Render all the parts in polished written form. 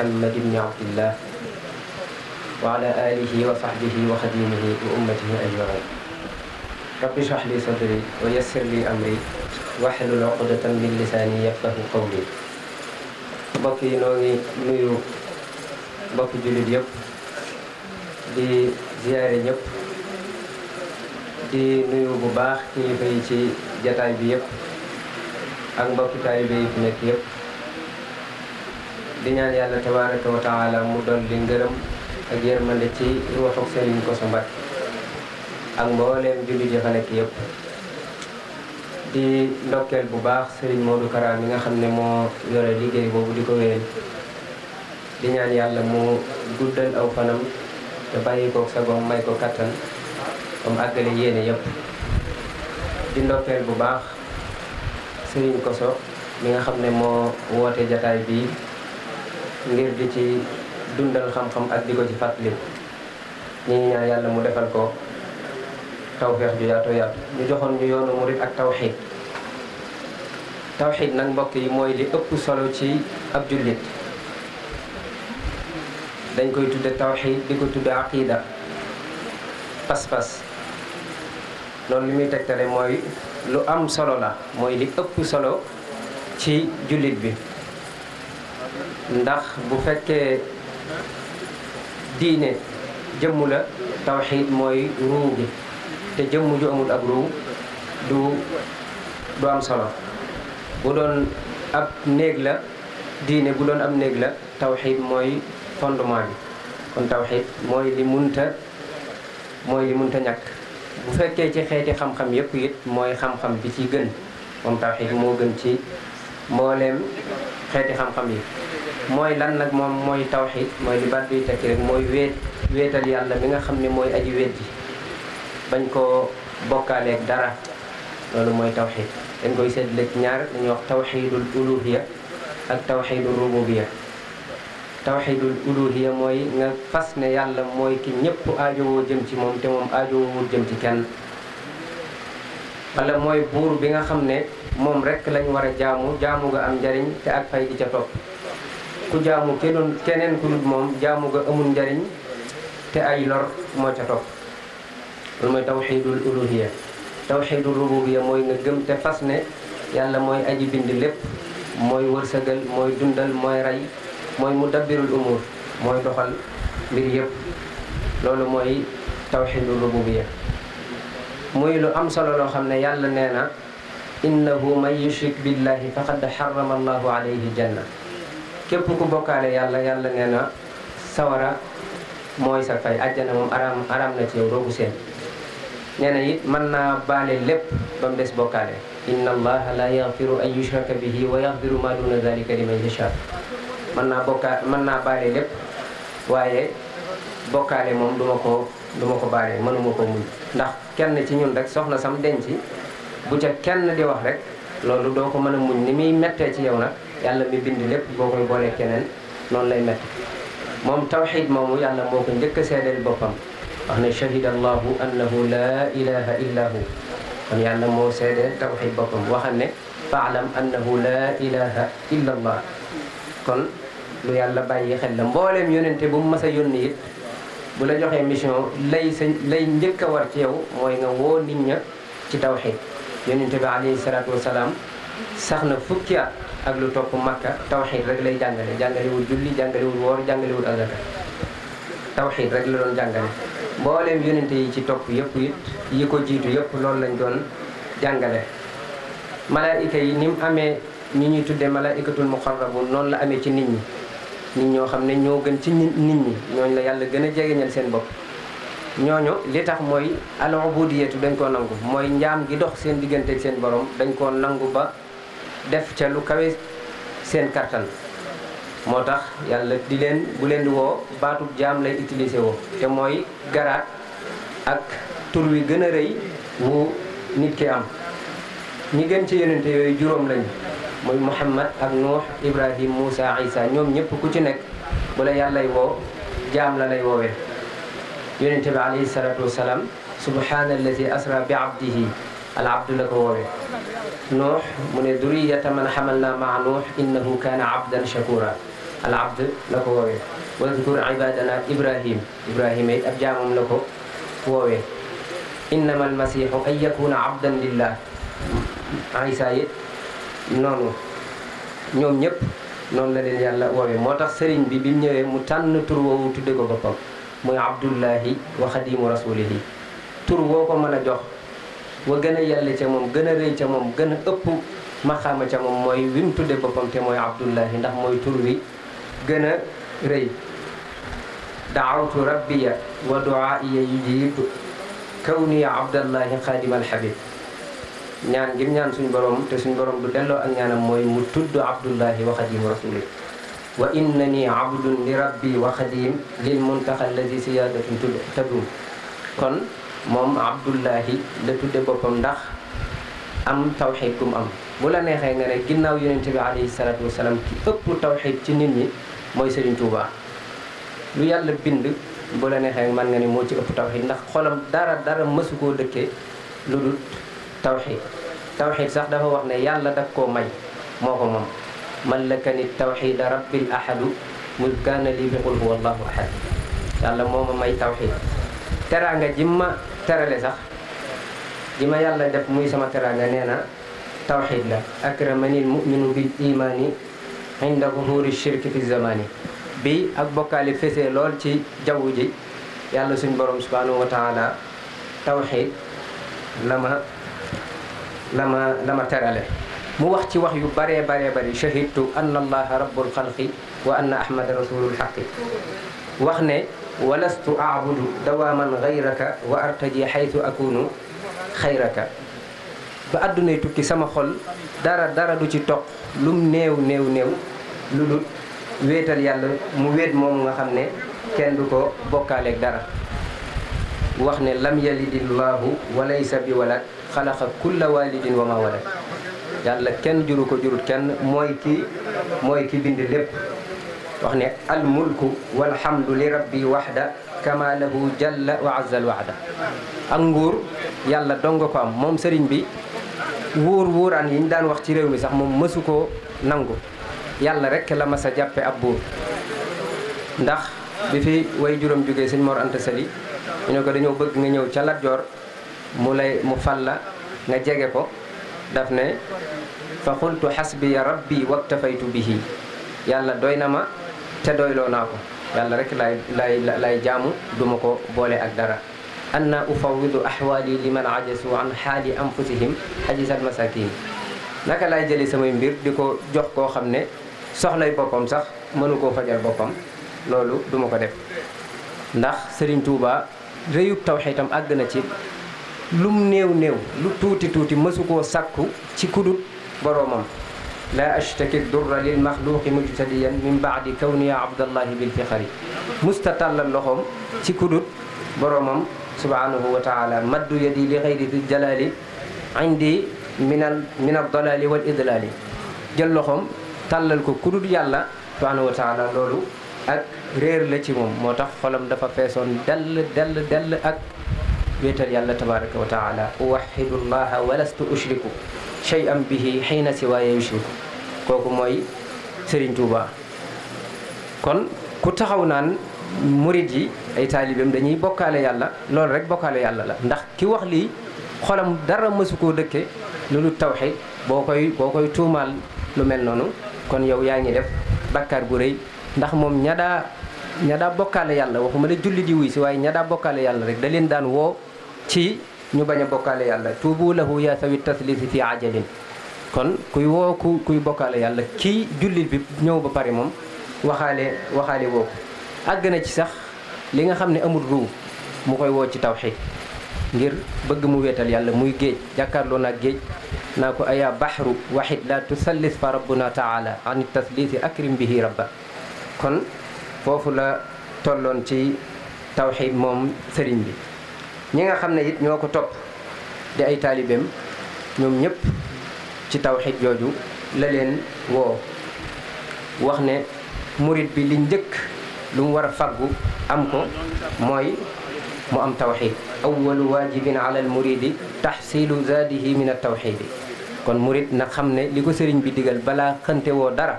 محمد بن عبد الله وعلى آله وصحبه وخديمه وأمته أجمعين رب اشرح لي صدري ويسر لي أمري واحلل عقدة من لساني يفقه قولي mbokk yi noo ngi nuyu mbokki jullit yëpp di ziyaare ñëpp di nuyu bu baax kilifa yi ci jataay bi yëpp ak mbokki taalibe yi fi nekk yëpp di ñaan yàlla tabaraka wa taala mu doon li ngërëm ak yërmande ci ruuxu Sëriñ Kosso Mbacké ak mbooleem jullit yi fa nekk yëpp di ndokkeel bu baax Serigne Modou Kara mi nga xam ne moo yore liggéey boobu di ko wéyal di ñaan yàlla mu guddal aw fanam te bàyyi ko sagoom may ko kattan comme àggale yéene yëpp di ndokkeel bu baax Serigne Kosso mi nga xam ne moo woote jataay bi ngir di ci dundal xam-xam ak di ko ci fàttali ñi ngi ñaan yàlla mu defal ko tawfeex ju yaatu yaatu ñu joxoon ñu yoonu murid ak tawxiid tawxiid nag mbokk yi mooy li ëpp solo ci ab jullit dañ koy tudde tawxiid di ko tudde aqida pas-pas loolu li muy tegtale mooy lu am solo la mooy li ëpp solo ci jullit bi ndax bu fekkee diine jëmm la tawxiid mooy ruu gi te jëmm ju amul ak ruu du am solo bu doon ab néeg la diine bu doon ab néeg la tawxiid mooy fondement bi kon tawxiid mooy li munta ñàkk bu fekkee ci xeeti xam-xam yépp it mooy xam-xam bi ci gën moom tawxiid moo gën ci mbooleem xeeti xam-xam yi mooy lan nag moom mooy tawxiid mooy li baat biy tekki rek mooy wéetal yàlla mi nga xam ne mooy aji wéet ji bañ koo bokkaaleeg dara loolu mooy tawxiid dañ koy seetleeg ñaar dañuy wax tawxiidul uluhiya ak tawxiidul rububiya tawxiidul uluhiya mooy nga fas ne yàlla mooy ki ñëpp aajowoo jëm ci moom te moom aajowoo jëm ci kenn wala mooy buur bi nga xam ne moom rek lañ war a jaamu ga am njariñ te ak fay di ca topp ku jaamu keneen ku dul moom jaamu ga amul njariñ te ay lor moo ca topp loolu mooy tawxiidul uluhiya tawxiidul rububiya mooy nga gëm te fas ne yàlla mooy aji bind lépp mooy wërsëgal mooy dundal mooy rey mooy mudabbirul umur mooy doxal mbir yëpp loolu mooy tawxiidul rububiya muy lu am solo loo xam ne yàlla nee na innahu man yushrik billahi faqad harrama allahu alayhi janna képp ku bokkaale yàlla nee na sawara mooy sa fay àjjana moom araam na ci yow doo ko seen nee na it mën naa baale lépp ba mu des bokkaale inna allaha la yaghfiru an yushraka bihi wa yaghfiru ma duna dhalika liman yasha mën naa baale lépp waaye bokkaale moom duma ko baale mënuma ko muñ ndax kenn ci ñun rek soxna sam denc bu ca kenn di wax rek loolu doo ko mën a muñ ni muy mettee ci yow nag yàlla mi bind lépp boo koy boolee keneen noonu lay mett moom tawxiid moomu yàlla moo ko njëkk a seedeel boppam wax ne shahida allahu annahu la ilaha illa hu kon yàlla moo seedeel tawxiid boppam waxal ne faalam annahu la ilaha illa allah kon lu yàlla bàyyi xel la mbooleem yónente bu mu mas a yónni it bu la joxee mission lay njëkk a war ci yow mooy nga woo nit ña ci tawxiid yónente bi alayhi salaatu wasalaam sax na fukki at ak lu topp makka tawxiid rek lay jàngalewul julli jàngalewul woor jàngalewul azaka tawxiid rek la doon jàngale mbooleem yonente yi ci topp yëpp it yi ko jiitu yëpp loolu lañ doon jàngale malaayika yi ni mu amee ñi ñuy tuddee malaayikatul muqarrabun noonu la amee ci nit ñoo xam ne ñoo gën ci nit ñi ñooñu la yàlla gën a jegeñal seen bopp ñooñu li tax mooy al ubudiyatu dañ koo nangu mooy njaam gi dox seen diggante ak seen borom dañ koo nangu ba def ca lu kawe seen kattan moo tax yàlla bu leen di woo baatub jaam lay utiliser woo te mooy garaat ak tur wi gën a rëy wu nit ki am ñi gën ci yonente yooyu juróom lañu muy Muhammad ak Nuux Ibrahim Moussa Isa ñoom ñëpp ku ci nekk bu la yàllay woo jaam la lay woowee yonente bi alayhi salatu wasalaam subhana alladi asra bi abdihi al abdu la ko woowee Nuux mu ne duriyata man xamalna maa Nuux innahu kaana abdan shakura al abd la ko woowee wadkur ibadana ibrahima it ab jaamam la ko woowee innama almasihu an yakuna abdan lillah isa it noonu ñoom ñëpp noonu la leen yàlla woowee moo tax sëriñ bi mu ñëwee mu tànn tur woowu tudde ko boppam muy abdullahi wa xadimu rasulihi tur woo ko mën a jox wa gën a yàlla ca moom gën a rëy ca moom gën a ëpp maxaama ca moom mooy wi mu tudde boppam te mooy abdullahi ndax mooy tur wi gën a rëy daawtu rabbiya wa duaiya yujib kawniya abdallahi xadim alhabib ñaan ngir ñaan suñ borom te suñ borom du delloo ak ñaanam mooy mu tudd abdullahi wa xadimu rasulih wa innani abdun li rabbi wa xadim lil muntaxa alladi siyadatun tadum kon moom abdullahi la tudde boppam ndax am tawxid kum am bu la neexee nga ne ginnaaw yonente bi alayhi salatu wasalaam ki ëpp tawxid ci nit ñi mooy Serigne Touba lu yàlla bind bu la neexee man nga ne moo ci ëpp tawxid ndax xolam dara mësu koo dëkkee lu dul tawxid sax dafa wax ne yàlla daf koo may moo ko moom mallakani tawxida rabbil ahadu mul kaana lii bi qul huwa allahu ahad yàlla moo ma may tawxid teraanga ji ma terale sax ji ma yàlla def muy sama teraanga nee na tawxid la akramani almuminu bil imani inda zuhuri shirki fi zamani bi ak bokkaali fesee lool ci jaww ji yàlla suñ borom subhanahu wa taala tawxid la ma terale mu wax ci wax yu baree bari shahidtu anna allaha rabbul xalqi wa anna ahmada rasulul xaqi wax ne walastu aabudu dawaman gayraka wa artaji xaytu akunu xayraka ba addunay tukki sama xol dara du ci toq lum néew lu dul wéetal yàlla mu wéet moom nga xam ne kenn du ko bokkaaleeg dara wax ne lam yalidillahu wa laysa bi walad xalaqa kulla walidin wa ma walad yàlla kenn juru ko jurut kenn mooy ki bind lépp wax ne al mulku walhamdu li rabbi waxda kama lahu jalla wa azza al waxda ak nguur yàlla donga ko am moom sëriñ bi wuuraan yi ñu daan wax ci réew mi sax moom mësu koo nangu yàlla rek la mas a jàppe ab buur ndax bi fi way juróom jógee sëñ Mor Anta Sali ñu ne ko dañoo bëgg nga ñëw ca Lat Joor mu fal la nga jege ko daf ne fa qultu xasbiya rabbi waktafaytu bihi yàlla doy na ma te doyloo naa ko yàlla rek lay jaamu duma ko boole ak dara anna ufawidu ahwali liman ajasu an xaali anfusihim ajisal masakin naka laay jëli samay mbir di ko jox koo xam ne soxlay boppam sax mënu koo fajal boppam loolu duma ko def ndax Serigne Touba réyub tawxiitam àgg na ci lum néew lu tuuti mësu koo sàkku ci kudut boroomam la ashtaki durra lil maxluqi mujtadiyan min baadi kawniya abdallahi bil fixari musta tàllal loxoom ci kudut boroomam subhanahu wa taala maddu yadi li xayri di jalali indi min al dalali wal idlali jël loxoom tàllal ko kudut yàlla subhanahu wa taala loolu ak réer la ci moom moo tax xolam dafa feesoon dell ak wéetal yàlla tabaraka wa taala uwaxidu llaha walastu ushriku shay'an bihi xiina siwaaya yushriku kooku mooy Serigne Touba kon ku taxaw naan murid yi ay taalibeem dañuy bokkaale yàlla loolu rek bokkaale yàlla la ndax ki wax lii xolam dara mësu koo dëkke loolu tawxiid boo koy tuumaal lu mel noonu kon yow yaa ngi def bakkaar bu rëy ndax moom ña daa bokkaale yàlla waxuma la julli di wuy si waaye ña daa bokkaale yàlla rek da leen daan woo ci ñu bañ a bokkaale yàlla tuubu lahu ya sawi taslisi fi ajalin kon kuy woo kuy bokkaale yàlla kii jullit bi ñëw ba pare moom waxaale woo ko àgg na ci sax li nga xam ne amul ruu mu koy woo ci tawxiid ngir bëgg mu weetal yàlla muy géej jàkkaarloo naag géej naa ko aya bahru wahid la tusallis fa rabbuna taala an taslisi akrim bihi rabba kon foofu la tolloon ci tawxiid moom sëriñ bi ñi nga xam ne it ñoo ko topp di ay taalibeem ñoom ñëpp ci tawxiid jooju la leen woo wax ne murid bi li njëkk lu mu war a faggu am ko mooy mu am tawxiid awwalu waajibin ala al muridi taxsilu zaadihi min at tawxiidi kon murid na xam ne li ko sëriñ bi digal balaa xante woo dara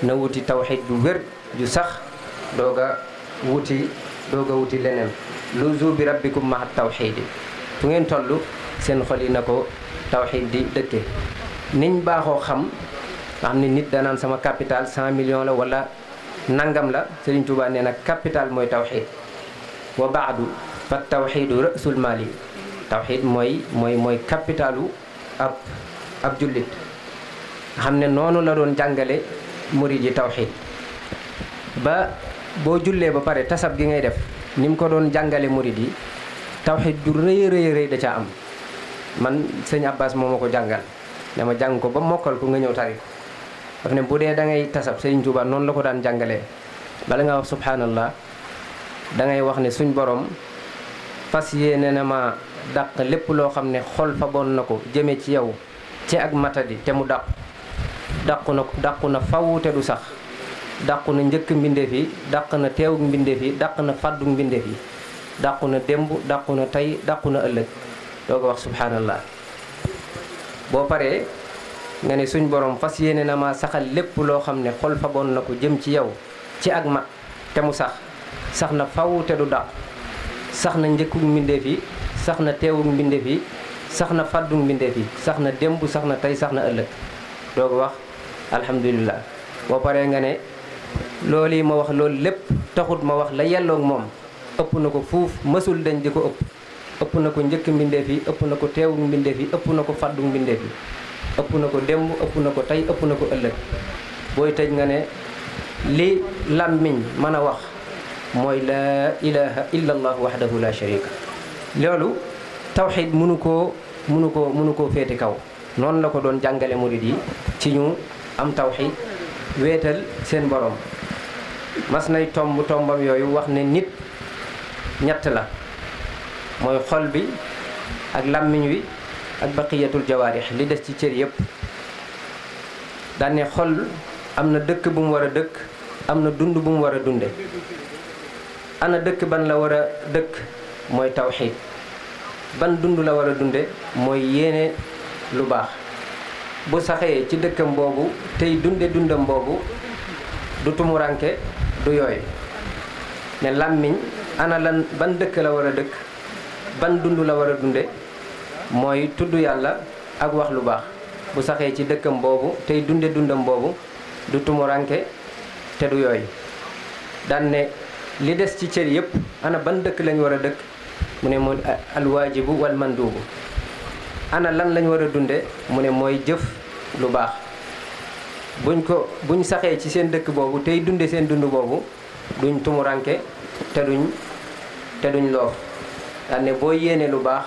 na wuti tawxiid bu wér ju sax dooga wuti leneen luzu bi rabbikum maha tawxiidi fu ngeen toll seen xol yi na ko tawxiid di dëkke niñ baaxoo xam nga xam ne nit danaan sama capital 100 millions la wala nangam la Sëriñ Tuubaa nee na capital mooy tawxiid wa baadu fa tawxiidu ra'sul maali tawxiid mooy capitalu ab jullit xam ne noonu la doon jàngale murid yi tawxiid ba boo jullee ba pare tasab gi ngay def ni mu ko doon jàngale murid yi tawxiid ju rëy rëy da caa am man sëñ Abbas moo ma ko jàngal dama jàng ko ba mokkal ko nga ñëw tari daf ne bu dee da ngay tasab Sëriñ Tuubaa noonu la ko daan jàngalee bala nga wax subhanallah da ngay wax ne suñ borom fas yéene na ma dàq lépp loo xam ne xol fa bon na ko jëme ci yow ci ak matadi te mu dàqu na faw te du sax dàqu na njëkk mbindeef yi dàq na teewug mbindeef yi dàq na fàddug mbindeef yi dàqu na démb dàqu na tey dàqu na ëllëg doo ko wax subhanallah boo paree nga ne suñ borom fas yéene na ma saxal lépp loo xam ne xol fa bon na ko jëm ci yow ci ak mat te mu sax na faw te du dàq sax na njëkkug mbindeef yi sax na teewug mbindeef yi sax na fàddug mbindeef yi sax na démb sax na tey sax na ëllëg doo ko wax alhamdulillah boo paree nga ne loolu yi ma wax loolu lépp taxut ma wax la yelloog moom ëpp na ko fuuf mësul dañ di ko ëpp na ko njëkk mbindeef yi ëpp na ko teewug mbindeef yi ëpp na ko fàddug mbindeef yi ëpp na ko démb ëpp na ko tey ëpp na ko ëllëg booy tëj nga ne li làmmiñ mën a wax mooy laa ilaha illa allah wahdahu la sharika loolu tawxiid mënu koo féete kaw noonu la ko doon jàngale murid yi ci ñu am tawxiid wéetal seen borom mas nay tombam yooyu wax ne nit ñett la mooy xol bi ak làmmiñ wi ak baqiyatul jawaarix li des ci cër yépp daane xol am na dëkk bu mu war a dëkk am na dund bu mu war a dunde ana dëkk ban la war a dëkk mooy tawxiid ban dund la war a dunde mooy yéene lu baax bu saxee ci dëkkam boobu tey dunde dundam boobu du tumuranke du yooy ne làmmiñ ana lan ban dëkk la war a dëkk ban dund la war a dunde mooy tudd yàlla ak wax lu baax bu saxee ci dëkkam boobu tey dunde dundam boobu du tumuranke te du yooy daan ne li des ci cër yépp ana ban dëkk lañ war a dëkk mu ne mooy alwaajibu wal manduubu ana lan lañ war a dunde mu ne mooy jëf lu baax buñ saxee ci seen dëkk boobu tey dunde seen dund boobu duñ tumuranke te duñ loof daan ne boo yéene lu baax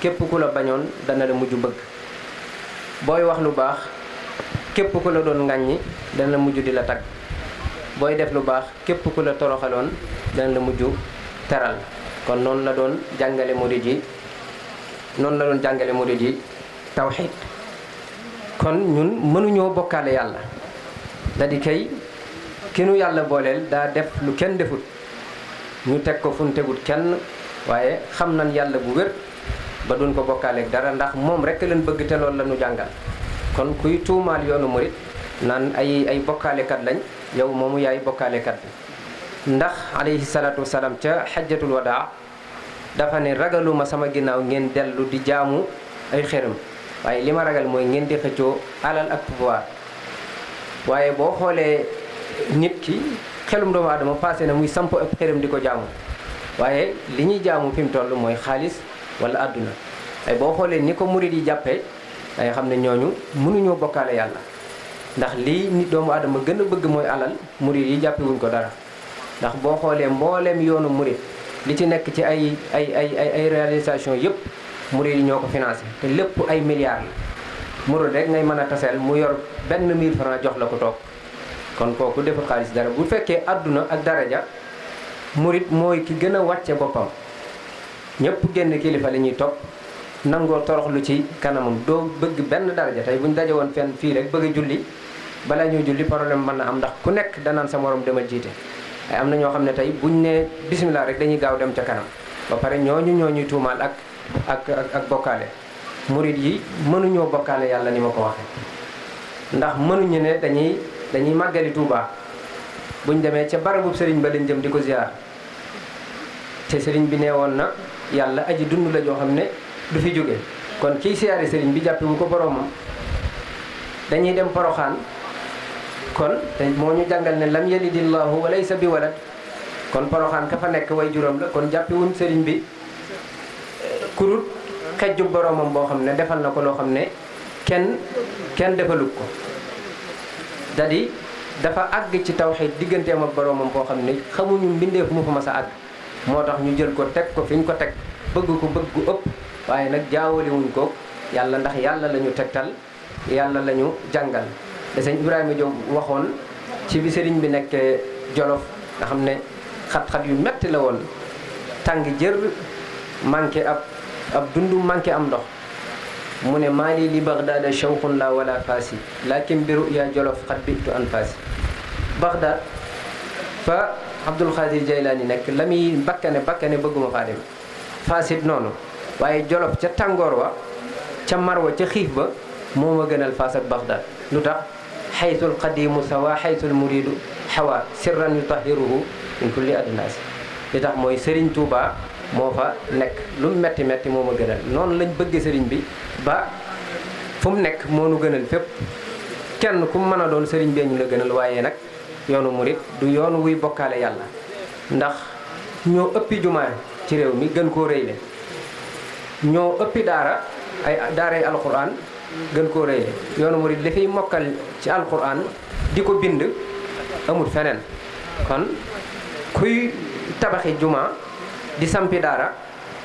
képp ku la bañoon dana la mujj bëgg booy wax lu baax képp ku la doon ŋàññi dana la mujj di la tagg booy def lu baax képp ku la toroxaloon dana la mujj teral kon noonu la doon jàngale murid yi tawxiid kon ñun mënuñoo bokkaale yàlla da di kay ki nu yàlla booleel daa def lu kenn defut ñu teg ko fu nu tegut kenn waaye xam nañ yàlla bu wér ba duñ ko bokkaaleeg dara ndax moom rek leen bëgg te loolu la ñu jàngal kon kuy tuumaal yoonu murit naan ay bokkaalekat lañ yow moomu yaay bokkaalekat bi ndax alayhi salaatu wasalaam ca xajjatul wadaa dafa ne ragaluma sama ginnaaw ngeen dellu di jaamu ay xërëm waaye li ma ragal mooy ngeen di xëccoo alal ak pouvoir waaye boo xoolee nit ki xelum doomu aadama passé na muy samp ab xërëm di ko jaamu waaye li ñuy jaamu fi mu toll mooy xaalis wala àdduna ay boo xoolee ni ko murid yi jàppee day xam ne ñooñu mënuñoo bokkaale yàlla ndax lii nit doomu aadama gën a bëgg mooy alal murid yi jàppe wuñ ko dara ndax boo xoolee mbooleem yoonu murid li ci nekk ci ay réalisation yëpp murid yi ñoo ko financé te lépp ay milliards la murid rek ngay mën a taseel mu yor benn 1000 francs jox la ko toog kon kooku deful xaalis dara bu fekkee àdduna ak daraja murid mooy ki gën a wàcce boppam ñëpp génn kilifa la ñuy topp nangoo toroxlu ci kanamam doo bëgg benn daraja tey buñ daje woon fenn fii rek bëgg a julli bala ñuy julli problème mën na am ndax ku nekk danaan sa morom demal jiite ay am na ñoo xam ne tey buñ ne bismillah rek dañuy gaaw dem ca kanam ba pare ñooñuy tuumaal ak bokkaale murid yi mënuñoo bokkaale yàlla ni ma ko waxe ndax mënuñu ne dañuy dañuy màggali Touba buñ demee ca barabu sëriñ ba lañ jëm di ko ziar te sëriñ bi nee woon na yàlla aji dund la joo xam ne du fi jóge kon kiy siyaare sëriñ bi jàppewu ko boromam dañuy dem Poroxaan kon te moo ñu jàngal ne lam yalidillahu wa laysa bi walad kon Poroxaan ka fa nekk way juróom la kon jàppewuñ sëriñ bi kurut xejju boromam boo xam ne defal na ko loo xam ne kenn defalul ko dadi dafa àgg ci tawxiid digganteem ak boromam boo xam ne xamuñu mbindeef mu fa mas a àgg moo tax ñu jël ko teg ko fi ñu ko teg bëgg ko bëgg gu ëpp waaye nag jaawalewuñ ko yàlla ndax yàlla la ñu tegtal yàlla la ñu jàngal te sëñ Ibrahima Diop waxoon ci bi sëriñ bi nekkee Jolof nga xam ne xat-xat yu metti la woon tàng jër manqué ab dund manqué am ndox mu ne maali li Baghdad shawqun la wala faasi lakin bi ruya Jolof xat bitu an faasi Baghdad fa Abdul Xaadir Jaylaani nekk la muy bakkane bëgguma faa dem faasit noonu waaye Jolof ca tàngoor wa ca marwa ca xiif ba moo ma gënal faas ak Baghdad lu tax xaytul qadimu sawa xaytul muridu xawa sirran yutahiruhu min kulli adnaas li tax mooy Serigne Touba moo fa nekk lu mu metti metti moo ma gënal noonu lañ bëggee Serigne bi ba fu mu nekk moo nu gënal fépp kenn ku mën a doon Serigne bee ñu la gënal waaye nag yoonu murit du yoonu wuy bokkaale yàlla ndax ñoo ëppi jumaa ci réew mi gën koo rëyle ñoo ëppi daaray alquran gën koo rëyle yoonu murit li fiy mokkal ci alquran di ko bind amul feneen kon kuy tabaxi jumaa di sampi daara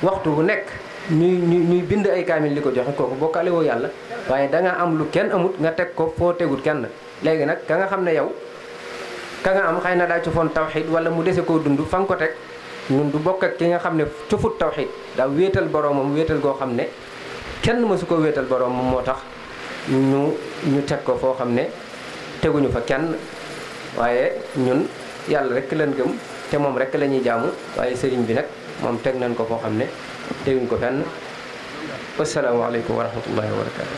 waxtu bu nekk ñuy bind ay kaamil li ko joxe kooku bokkaale woo yàlla waaye da nga am lu kenn amut nga teg ko foo tegut kenn léegi nag ka nga xam ne yow ka nga am xëy na daa cofoon tawxid wala mu dese koo dund fa nga ko teg ñun du bokk ak ki nga xam ne cofut tawxid daa wéetal boroomam wéetal goo xam ne kenn mësu ko wéetal boroomam moo tax ñu teg ko foo xam ne teguñu fa kenn waaye ñun yàlla rek lañ gëm te moom rek la ñuy jaamu waaye sëriñ bi nag moom teg nañ ko foo xam ne teguñ ko fenn asalaamaaleykum wa rahmatullahi wa barakaatu.